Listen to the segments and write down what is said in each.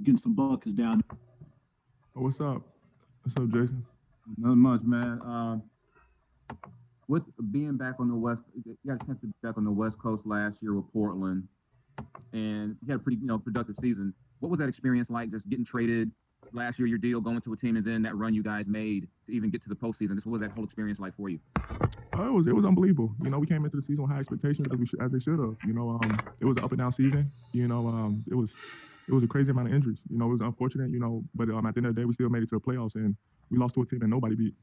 getting some buckets down. Oh, what's up? What's up, Jason? Not much, man. With being back on the West, you got a chance to be back on the West Coast last year with Portland, and you had a pretty, productive season. What was that experience like? Just getting traded last year, your deal going to a team, and then that run you guys made to even get to the postseason. Just what was that whole experience like for you? It was unbelievable. We came into the season with high expectations as they should have. It was an up and down season. It was a crazy amount of injuries. It was unfortunate. But at the end of the day, we still made it to the playoffs, and we lost to a team that nobody beat.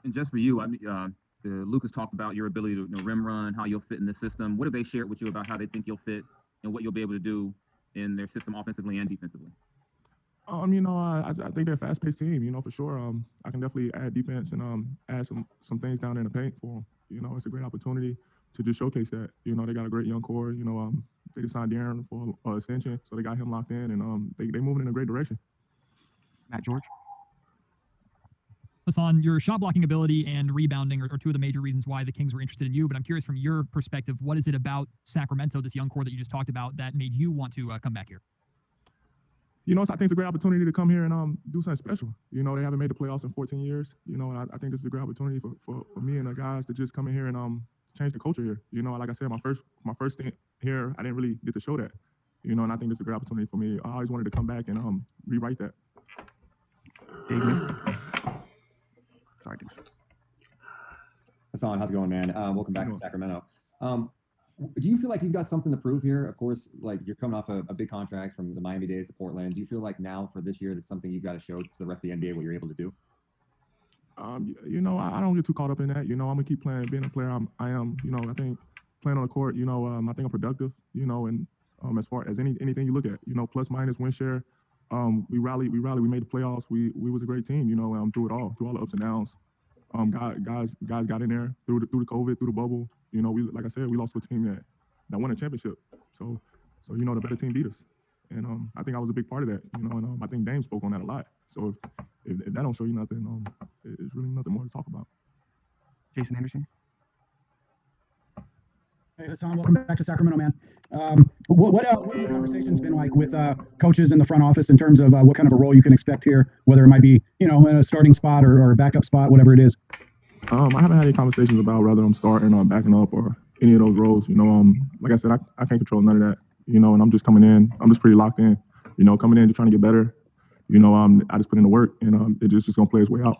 And just for you, I mean, Lucas talked about your ability to rim run, how you'll fit in the system. What have they shared with you about how they think you'll fit and what you'll be able to do in their system offensively and defensively? I think they're a fast-paced team. For sure. I can definitely add defense and add some things down in the paint for them. It's a great opportunity to just showcase that. They got a great young core. They just signed Darren for extension, so they got him locked in, and they moving in a great direction. Matt George. On your shot blocking ability and rebounding are two of the major reasons why the Kings were interested in you. But I'm curious from your perspective, what is it about Sacramento, this young core that you just talked about, that made you want to come back here? I think it's a great opportunity to come here and do something special. They haven't made the playoffs in 14 years. And I think this is a great opportunity for me and the guys to just come in here and change the culture here. Like I said, my first stint here, I didn't really get to show that. And I think it's a great opportunity for me. I always wanted to come back and rewrite that. Dave. Sorry, Hassan, how's it going, man? Welcome back to Sacramento. Do you feel like you've got something to prove here? Of course, like you're coming off a big contract from the Miami days to Portland. Do you feel like now for this year that's something you've got to show to the rest of the NBA what you're able to do? I don't get too caught up in that. I'm gonna keep playing, being a player I am. I think playing on the court, I think I'm productive. And as far as anything you look at, plus minus win share, we rallied, we made the playoffs. We was a great team, through it all, through all the ups and downs. Guys got in there through the COVID, through the bubble. Like I said, we lost to a team that won a championship. So the better team beat us, and I think I was a big part of that. And I think Dame spoke on that a lot. So if that don't show you nothing, it's really nothing more to talk about. Jason Anderson. Hey, Hassan, welcome back to Sacramento, man. What have the conversations been like with coaches in the front office in terms of what kind of a role you can expect here, whether it might be, in a starting spot or a backup spot, whatever it is? I haven't had any conversations about whether I'm starting or backing up or any of those roles. Like I said, I can't control none of that. And I'm just coming in. I'm just pretty locked in. Coming in, just trying to get better. I just put in the work, and it's just gonna play its way out.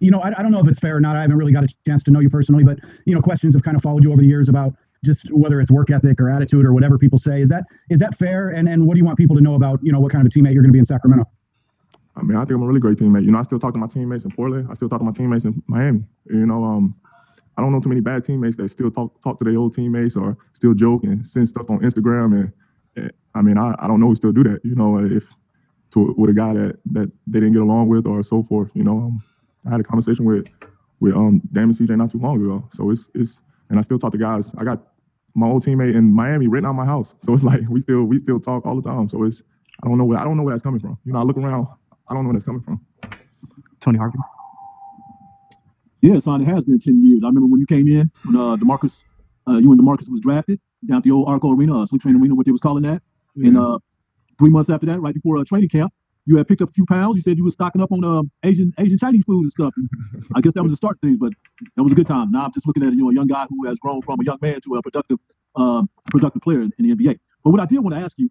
I don't know if it's fair or not. I haven't really got a chance to know you personally, but questions have kind of followed you over the years about just whether it's work ethic or attitude or whatever people say. Is that fair? And what do you want people to know about what kind of a teammate you're going to be in Sacramento? I mean, I think I'm a really great teammate. I still talk to my teammates in Portland. I still talk to my teammates in Miami. I don't know too many bad teammates that still talk to their old teammates or still joke and send stuff on Instagram. And I mean, I don't know who still do that. With a guy that they didn't get along with or so forth. I had a conversation with Dame and CJ not too long ago. So it's and I still talk to guys. I got my old teammate in Miami written on my house. So it's like we still talk all the time. So I don't know where that's coming from. I look around. I don't know where that's coming from. Tony Harvey. Yeah, son, it has been 10 years. I remember when you came in, when DeMarcus, you and DeMarcus was drafted down at the old Arco Arena, Sleep Train Arena, what they was calling that. Yeah. And 3 months after that, right before training camp, you had picked up a few pounds. You said you were stocking up on Asian Chinese food and stuff. And I guess that was the start of things, but that was a good time. Now I'm just looking at a young guy who has grown from a young man to a productive player in the NBA. But what I did want to ask you,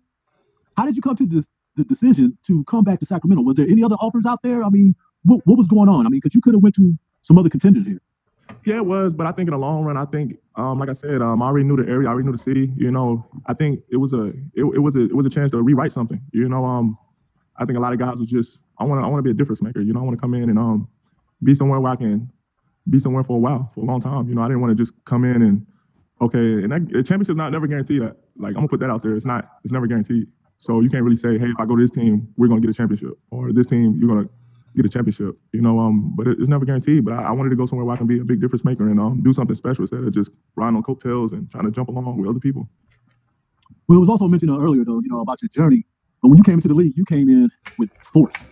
how did you come to the decision to come back to Sacramento? Was there any other offers out there? I mean, what was going on? I mean, because you could have went to some other contenders here. Yeah, it was, but I think in the long run, I think, like I said, I already knew the area, I already knew the city. I think it was a chance to rewrite something. I think a lot of guys was just, I want to be a difference maker. I want to come in and be somewhere where I can be somewhere for a while, for a long time. I didn't want to just come in and okay, and the championship's never guaranteed that. Like I'm gonna put that out there. It's never guaranteed. So you can't really say, hey, if I go to this team, we're gonna get a championship, or this team, you're gonna get a championship. But it's never guaranteed. But I wanted to go somewhere where I can be a big difference maker and do something special instead of just riding on coattails and trying to jump along with other people. Well, it was also mentioned earlier, though, about your journey. But when you came into the league, you came in with force,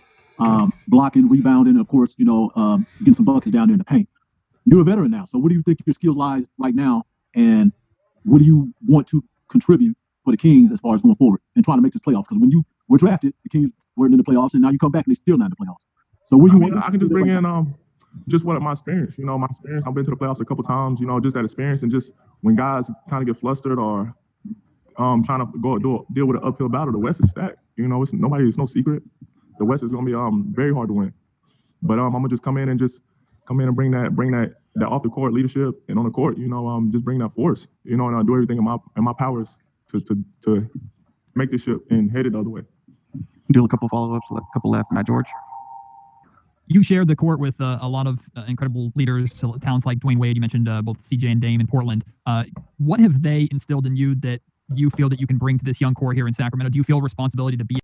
blocking, rebounding, and of course, getting some buckets down there in the paint. You're a veteran now, so where do you think your skills lie right now, and what do you want to contribute for the Kings as far as going forward and trying to make this playoff? Because when you were drafted. The Kings weren't in the playoffs, and now you come back and they're still not in the playoffs. So what do you want? I can just bring in just what my experience. You know, my experience. I've been to the playoffs a couple times. You know, just that experience, and just when guys kind of get flustered or trying to deal with an uphill battle, the West is stacked. You know, it's no secret. The West is going to be very hard to win. But I'm gonna just come in and bring that off the court leadership, and on the court, you know, just bring that force. You know, and I'll do everything in my powers to make this ship and head it the other way. Do a couple follow-ups, a couple left. Matt George. You shared the court with a lot of incredible leaders, talents like Dwayne Wade. You mentioned both CJ and Dame in Portland. What have they instilled in you that you feel that you can bring to this young core here in Sacramento? Do you feel responsibility to be